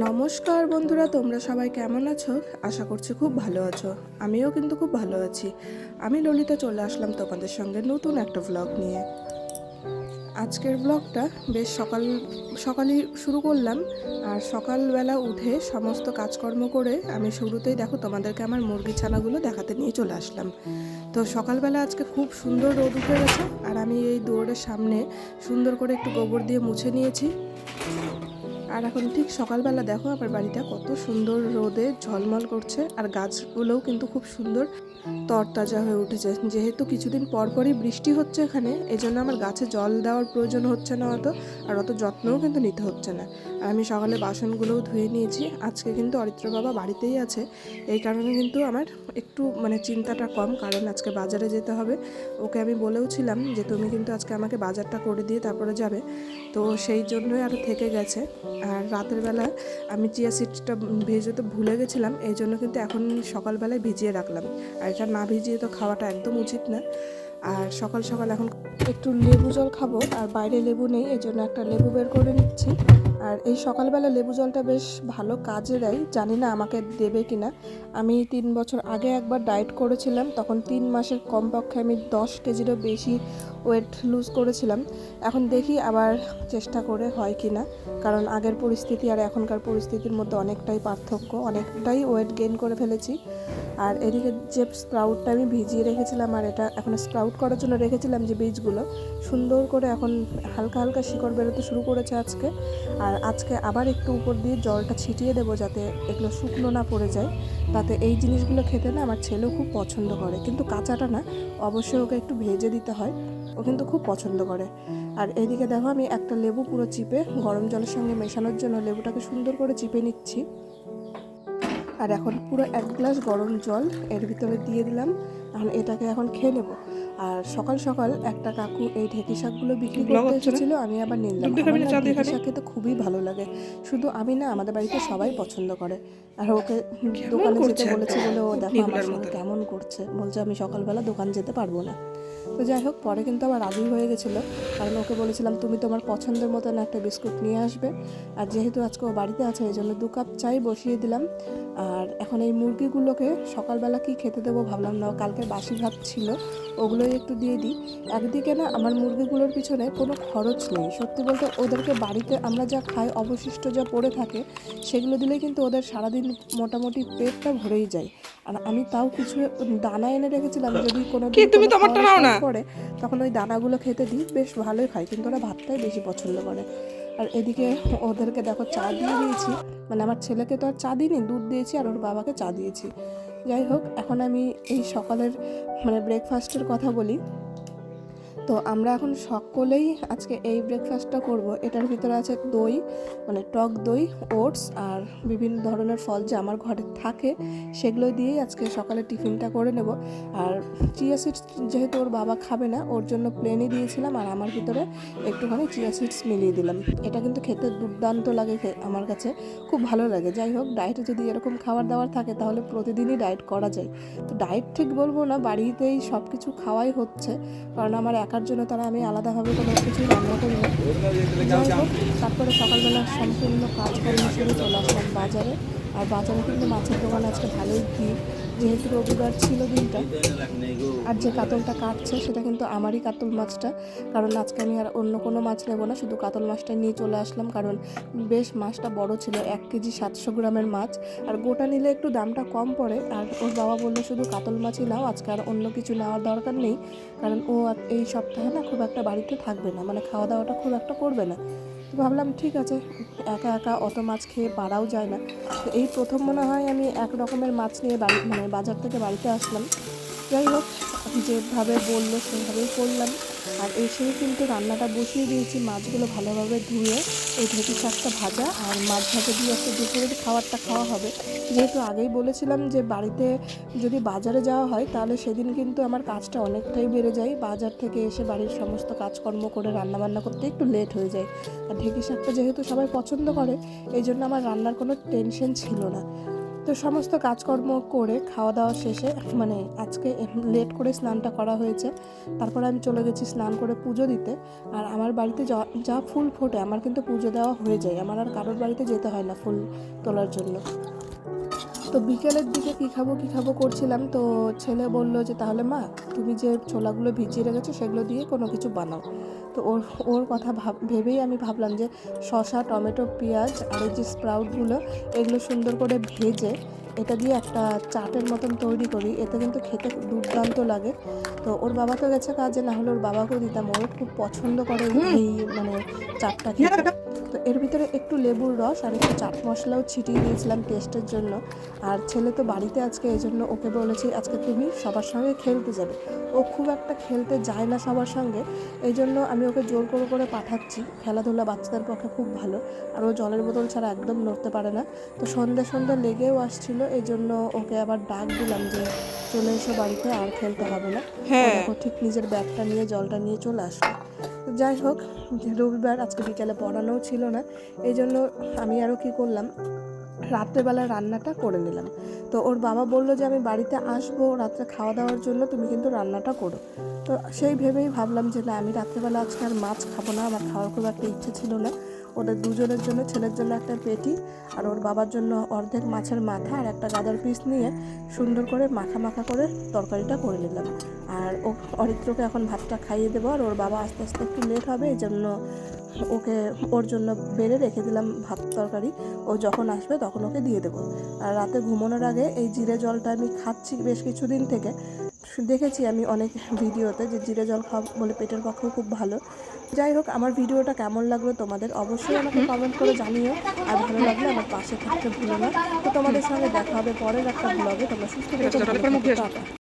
নমস্কার বন্ধুরা, তোমরা সবাই কেমন আছো? আশা করছি খুব ভালো আছো। আমিও কিন্তু খুব ভালো আছি। আমি ললিতা চলে আসলাম তোমাদের সঙ্গে নতুন একটা ব্লগ নিয়ে। আজকের ব্লগটা বেশ সকালই শুরু করলাম। আর সকালবেলা উঠে সমস্ত কাজকর্ম করে আমি শুরুতেই দেখো তোমাদেরকে আমার মুরগি ছানাগুলো দেখাতে নিয়ে চলে আসলাম। তো সকালবেলা আজকে খুব সুন্দর রোদ উঠে গেছে, আর আমি এই দুয়ারের সামনে সুন্দর করে একটু গোবর দিয়ে মুছে নিয়েছি। আর এখন ঠিক সকালবেলা দেখো আমার বাড়িটা কত সুন্দর রোদে ঝলমল করছে, আর গাছগুলোও কিন্তু খুব সুন্দর তরতাজা হয়ে উঠেছে। যেহেতু কিছুদিন পরপরই বৃষ্টি হচ্ছে এখানে, এজন্য আমার গাছে জল দেওয়ার প্রয়োজন হচ্ছে না অত, আর অত যত্নও কিন্তু নিতে হচ্ছে না। আর আমি সকালে বাসনগুলোও ধুয়ে নিয়েছি। আজকে কিন্তু অরিত্র বাবা বাড়িতেই আছে, এই কারণে কিন্তু আমার একটু চিন্তাটা কম, কারণ আজকে বাজারে যেতে হবে। ওকে আমি বলেওছিলাম যে তুমি কিন্তু আজকে আমাকে বাজারটা করে দিয়ে তারপরে যাবে, তো সেই জন্যই আরও থেকে গেছে। আর রাতের বেলা আমি চিয়া সিডসটা ভেজাতে ভুলে গেছিলাম, এই জন্য কিন্তু এখন সকালবেলায় ভিজিয়ে রাখলাম। আর এটা না ভিজিয়ে তো খাওয়াটা একদম উচিত না। আর সকাল সকাল এখন একটু লেবু জল খাবো, আর বাইরে লেবু নেই, এই জন্য একটা লেবু বের করে নিচ্ছি। আর এই সকালবেলা লেবু জলটা বেশ ভালো কাজে দেয়, জানি না আমাকে দেবে কিনা। আমি 3 বছর আগে একবার ডায়েট করেছিলাম, তখন 3 মাসের কমপক্ষে আমি 10 কেজিরও বেশি ওয়েট লুজ করেছিলাম। এখন দেখি আবার চেষ্টা করে হয় কি না, কারণ আগের পরিস্থিতি আর এখনকার পরিস্থিতির মধ্যে অনেকটাই পার্থক্য, অনেকটাই ওয়েট গেইন করে ফেলেছি। আর এদিকে যে স্প্রাউটটা আমি ভিজিয়ে রেখেছিলাম, আর এটা এখন স্প্রাউট করার জন্য রেখেছিলাম যে বীজগুলো, সুন্দর করে এখন হালকা হালকা শিকড় বেরোতে শুরু করেছে আজকে। আর আজকে আবার একটু উপর দিয়ে জলটা ছিটিয়ে দেবো, যাতে এগুলো শুকনো না পড়ে যায়। তাতে এই জিনিসগুলো খেতে না আমার ছেলেও খুব পছন্দ করে, কিন্তু কাঁচাটা না, অবশ্যই ওকে একটু ভেজে দিতে হয়, ও কিন্তু খুব পছন্দ করে। আর এদিকে দেখো আমি একটা লেবু পুরো চিপে গরম জলের সঙ্গে মেশানোর জন্য লেবুটাকে সুন্দর করে চিপে নিচ্ছি। আর এখন পুরো 1 গ্লাস গরম জল এর ভিতরে দিয়ে দিলাম। এটাকে এখন খেয়ে নেব। আর সকাল সকাল একটা কাকু এই ঢেঁকি শাকগুলো বিক্রি করতে এসেছিল, আমি আবার নিলাম। আমার না ঢেঁকি শাক খেতে খুবই ভালো লাগে, শুধু আমি না, আমাদের বাড়িতে সবাই পছন্দ করে। আর ওকে দোকানে যেতে বলেছে বলে ও দেখো আমার সঙ্গে কেমন করছে, বলছে আমি সকালবেলা দোকান যেতে পারবো না। তো যাই হোক, পরে কিন্তু আবার রাজি হয়ে গেছিলো, কারণ ওকে বলেছিলাম তুমি তোমার পছন্দের মতন একটা বিস্কুট নিয়ে আসবে। আর যেহেতু আজকে ও বাড়িতে আছে, এই জন্য 2 কাপ চাই বসিয়ে দিলাম। আর এখন এই মুরগিগুলোকে সকালবেলা কি খেতে দেবো ভাবলাম, না কালকে বাসি ভাত ছিল, ওগুলোই একটু দিয়ে দিই। একদিকে না আমার মুরগিগুলোর পিছনে কোনো খরচ নেই, সত্যি বলতে ওদেরকে বাড়িতে আমরা যা খাই অবশিষ্ট যা পড়ে থাকে সেগুলো দিলেই কিন্তু ওদের সারাদিন মোটামুটি পেটটা ভরেই যায়। আর আমি তাও কিছু দানা এনে রেখেছিলাম, যদি কোনো পড়ে তখন ওই দানাগুলো খেতে দিই, বেশ ভালোই খায়, কিন্তু ওরা ভাতটাই বেশি পছন্দ করে। আর এদিকে ওদেরকে দেখো চা দিয়ে দিয়েছি, আমার ছেলেকে তো আর চা দিইনি, দুধ দিয়েছি আর ওর বাবাকে চা দিয়েছি। যাই হোক, এখন আমি এই সকালের ব্রেকফাস্টের কথা বলি। তো আমরা এখন সকলেই আজকে এই ব্রেকফাস্টটা করব। এটার ভিতরে আছে দই, টক দই, ওটস আর বিভিন্ন ধরনের ফল যা আমার ঘরে থাকে, সেগুলো দিয়েই আজকে সকালে টিফিনটা করে নেব। আর চিয়া সিডস যেহেতু ওর বাবা খাবে না, ওর জন্য প্লেনই দিয়েছিলাম, আর আমার ভিতরে একটুখানি চিয়া সিডস মিলিয়ে দিলাম। এটা কিন্তু খেতে দুর্দান্ত লাগে, আমার কাছে খুব ভালো লাগে। যাই হোক, ডায়েটে যদি এরকম খাবার দাবার থাকে তাহলে প্রতিদিনই ডায়েট করা যায়। তো ডায়েট ঠিক বলবো না, বাড়িতেই সব কিছু খাওয়াই হচ্ছে, কারণ আমার একার জন্য তারা আমি আলাদাভাবে কোনো কিছুই রান্না করি না। যাই হোক, তারপরে সকালবেলা সম্পূর্ণ কাজকর্ম সেরে চলে আসলাম বাজারে। আর বাজারে কিন্তু মাছের দোকান আজকে ভালোই ভিড়, যেহেতু রবিবার ছিল দিনটা। আর যে কাতলটা কাটছে সেটা কিন্তু আমারই কাতল মাছটা, কারণ আজকে আমি আর অন্য কোনো মাছ নেবো না, শুধু কাতল মাছটা নিয়ে চলে আসলাম, কারণ বেশ মাছটা বড় ছিল, 1 কেজি 700 গ্রামের মাছ। আর গোটা নিলে একটু দামটা কম পড়ে। আর ওর বাবা বললো শুধু কাতল মাছই নাও, আজকে আর অন্য কিছু নেওয়ার দরকার নেই, কারণ ও এই সপ্তাহে না খুব একটা বাড়িতে থাকবে না, খাওয়া দাওয়াটা খুব একটা করবে না। তো ভাবলাম ঠিক আছে, একা একা অত মাছ খেয়ে পারাও যায় না। তো এই প্রথম মনে হয় আমি এক রকমের মাছ নিয়ে বাজার থেকে বাড়িতে আসলাম। যাই হোক, যেভাবে বললো সেভাবেই করলাম। আর এসেই কিন্তু রান্নাটা বসিয়ে দিয়েছি, মাছগুলো ভালোভাবে ধুয়ে এই ঢেঁকি শাকটা ভাজা আর মাছ ভাজা দিয়ে একটা দুপুরের খাবারটা খাওয়া হবে। যেহেতু আগেই বলেছিলাম যে বাড়িতে যদি বাজারে যাওয়া হয় তাহলে সেদিন কিন্তু আমার কাজটা অনেকটাই বেড়ে যায়, বাজার থেকে এসে বাড়ির সমস্ত কাজকর্ম করে রান্নাবান্না করতে একটু লেট হয়ে যায়। আর ঢেঁকি শাকটা যেহেতু সবাই পছন্দ করে, এই জন্য আমার রান্নার কোনো টেনশন ছিল না। তো সমস্ত কাজকর্ম করে খাওয়া দাওয়া শেষে মানে আজকে লেট করে স্নানটা করা হয়েছে, তারপরে আমি চলে গেছি স্নান করে পুজো দিতে। আর আমার বাড়িতে যা ফুল ফোটে আমার কিন্তু পুজো দেওয়া হয়ে যায়, আমার আর কারোর বাড়িতে যেতে হয় না ফুল তোলার জন্য। তো বিকেলের দিকে কী খাবো করছিলাম, তো ছেলে বললো যে তাহলে মা তুমি যে ছোলাগুলো ভিজিয়ে রেখেছো সেগুলো দিয়ে কোনো কিছু বানাও। তো ওর কথা ভেবেই আমি ভাবলাম যে শসা, টমেটো, পেঁয়াজ আর এই যে স্প্রাউটগুলো এগুলো সুন্দর করে ভেজে এটা দিয়ে একটা চাটের মতন তৈরি করি, এতে কিন্তু খেতে দুর্দান্ত লাগে। তো ওর বাবা তো গেছে কাজে, না হলে ওর বাবাকেও দিতাম, ওরও খুব পছন্দ করে এই মানে চাটটা খেতে। তো এর ভিতরে একটু লেবুর রস আর একটু চাট মশলাও ছিটিয়ে দিয়েছিলাম টেস্টের জন্য। আর ছেলে তো বাড়িতে আজকে, এই জন্য ওকে বলেছি আজকে তুমি সবার সঙ্গে খেলতে যাবে। ও খুব একটা খেলতে যায় না সবার সঙ্গে, এই জন্য আমি ওকে জোর করে পাঠাচ্ছি। খেলাধুলা বাচ্চাদের পক্ষে খুব ভালো, আর ও জলের বোতল ছাড়া একদম নড়তে পারে না। তো সন্ধ্যে লেগেও আসছিল, এই জন্য ওকে আবার ডাক দিলাম যে চলে এসো বাড়িতে, আর খেলতে হবে না। দেখো ঠিক নিজের ব্যাগটা নিয়ে জলটা নিয়ে চলে আসলো। যাই হোক, রবিবার আজকে বিকেলে পড়ানোও ছিল না, এই জন্য আমি আরও কী করলাম, রাত্রেবেলা রান্নাটা করে নিলাম। তো ওর বাবা বললো যে আমি বাড়িতে আসবো রাত্রে খাওয়া দাওয়ার জন্য, তুমি কিন্তু রান্নাটা করো। তো সেই ভেবেই ভাবলাম যে না, আমি রাত্রেবেলা আজকে আর মাছ খাবো না, আমার খাওয়ার খুব একটা ইচ্ছে ছিল না। ওদের দুজনের জন্য, ছেলের জন্য একটা পেটি আর ওর বাবার জন্য অর্ধেক মাছের মাথা আর একটা গাদার পিস নিয়ে সুন্দর করে মাখা করে তরকারিটা করে নিলাম। আর অরিত্রকে এখন ভাতটা খাইয়ে দেবো, আর ওর বাবা আস্তে আস্তে একটু লেট হবে, এই জন্য ওর জন্য বেড়ে রেখে দিলাম ভাত তরকারি। ও যখন আসবে তখন ওকে দিয়ে দেবো। আর রাতে ঘুমানোর আগে এই জিরে জলটা আমি খাচ্ছি বেশ কিছুদিন থেকে। দেখেছি আমি অনেক ভিডিওতে যে জিরে জল খাওয়া বলে পেটের পক্ষেও খুব ভালো। যাই হোক, আমার ভিডিওটা কেমন লাগলো তোমাদের অবশ্যই আমাকে কমেন্ট করে জানিও, আর ভালো লাগলে আমার পাশে থাকতে ভুলো না। তো তোমাদের সঙ্গে দেখা হবে পরের একটা ব্লগে। তোমরা সুস্থ থাকো, ভালো থাকো, টাটা।